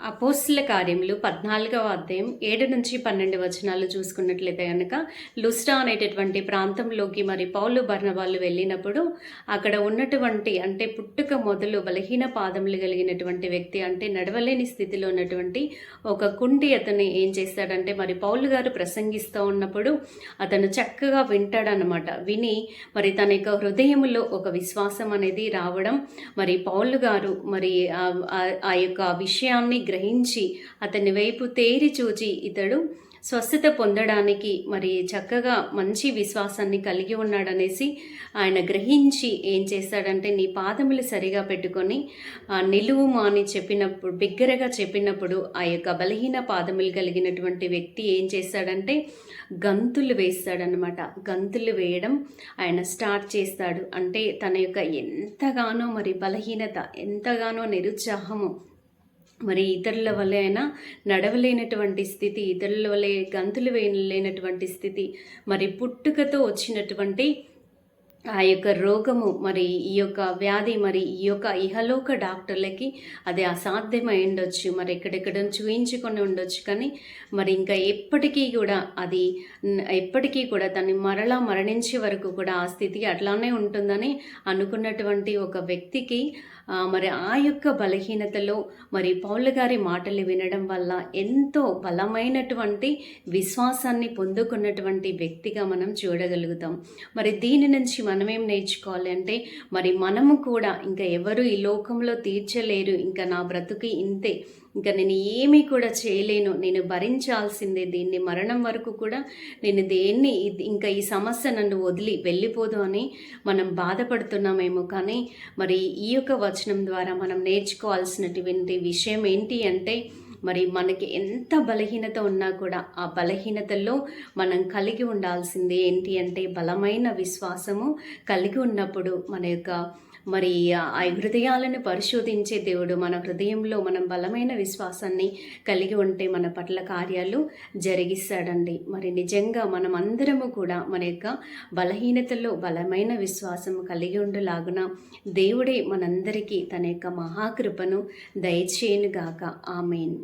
అపోస్తుల కార్యములు 14వ అధ్యాయం 7-12 వచనాలు చూసుకున్నట్లయితే కనుక లుస్ట్రా అనేటటువంటి ప్రాంతంలోకి మరి పౌలు బర్నబాలు వెళ్ళినప్పుడు అక్కడ ఉన్నటువంటి అంటే పుట్టుక మొదలు బలహీన పాదములు కలిగినటువంటి వ్యక్తి అంటే నడవలేని స్థితిలో ఉన్నటువంటి ఒక కుంటి అతన్ని ఏం చేస్తాడంటే మరి పౌలు గారు ప్రసంగిస్తూ ఉన్నప్పుడు అతను చక్కగా వింటాడనమాట. విని మరి తన యొక్క హృదయములో ఒక విశ్వాసం అనేది రావడం, మరి పౌలు గారు మరి ఆ యొక్క విషయాన్ని గ్రహించి అతని వైపు తేరి చూచి ఇతడు స్వస్థత పొందడానికి మరి చక్కగా మంచి విశ్వాసాన్ని కలిగి ఉన్నాడనేసి ఆయన గ్రహించి ఏం చేస్తాడంటే నీ పాదములు సరిగా పెట్టుకొని నిలువుము అని చెప్పినప్పుడు బిగ్గరగా చెప్పినప్పుడు ఆ యొక్క బలహీన పాదములు కలిగినటువంటి వ్యక్తి ఏం చేస్తాడంటే గంతులు వేస్తాడనమాట. గంతులు వేయడం ఆయన స్టార్ట్ చేస్తాడు. అంటే తన యొక్క ఎంతగానో మరి బలహీనత, ఎంతగానో నిరుత్సాహము, మరి ఇతరుల వలె అయినా నడవలేనటువంటి స్థితి, ఇతరుల వలె గంతులు వేయలేనటువంటి స్థితి, మరి పుట్టుకతో వచ్చినటువంటి ఆ యొక్క రోగము, మరి ఈ యొక్క వ్యాధి, మరి ఈ యొక్క ఇహలోక డాక్టర్లకి అది అసాధ్యమై ఉండొచ్చు, మరి ఎక్కడెక్కడ చూయించుకొని ఉండొచ్చు. కానీ మరి ఇంకా ఎప్పటికీ కూడా తను మరణించే వరకు కూడా ఆ స్థితి అట్లానే ఉంటుందని అనుకున్నటువంటి ఒక వ్యక్తికి మరి ఆ యొక్క బలహీనతలో మరి పౌలు గారి మాటలు వినడం వల్ల ఎంతో బలమైనటువంటి విశ్వాసాన్ని పొందుకున్నటువంటి వ్యక్తిగా మనం చూడగలుగుతాం. మరి దీని నుంచి మనమేం నేర్చుకోవాలి అంటే మరి మనము కూడా ఇంకా ఎవరు ఈ లోకంలో తీర్చలేరు, ఇంకా నా బ్రతుకి ఇంతే, ఇంకా నేను ఏమీ కూడా చేయలేను, నేను భరించాల్సిందే, దీన్ని మరణం వరకు కూడా నేను దేన్ని ఇంకా ఈ సమస్య నన్ను వదిలి వెళ్ళిపోదు అని మనం బాధపడుతున్నామేమో. కానీ మరి ఈ యొక్క వచనం ద్వారా మనం నేర్చుకోవాల్సినటువంటి విషయం ఏంటి అంటే మరి మనకి ఎంత బలహీనత ఉన్నా కూడా ఆ బలహీనతల్లో మనం కలిగి ఉండాల్సింది ఏంటి అంటే బలమైన విశ్వాసము కలిగి ఉన్నప్పుడు మన యొక్క మరి ఆ హృదయాలను పరిశోధించే దేవుడు మన హృదయంలో మనం బలమైన విశ్వాసాన్ని కలిగి ఉంటే మన పట్ల కార్యాలు జరిగిస్తాడండి. మరి నిజంగా మనం అందరము కూడా మన యొక్క బలహీనతలో బలమైన విశ్వాసము కలిగి ఉండలాగున దేవుడే మనందరికీ తన యొక్క మహాకృపను దయచేయునుగాక. ఆమేన్.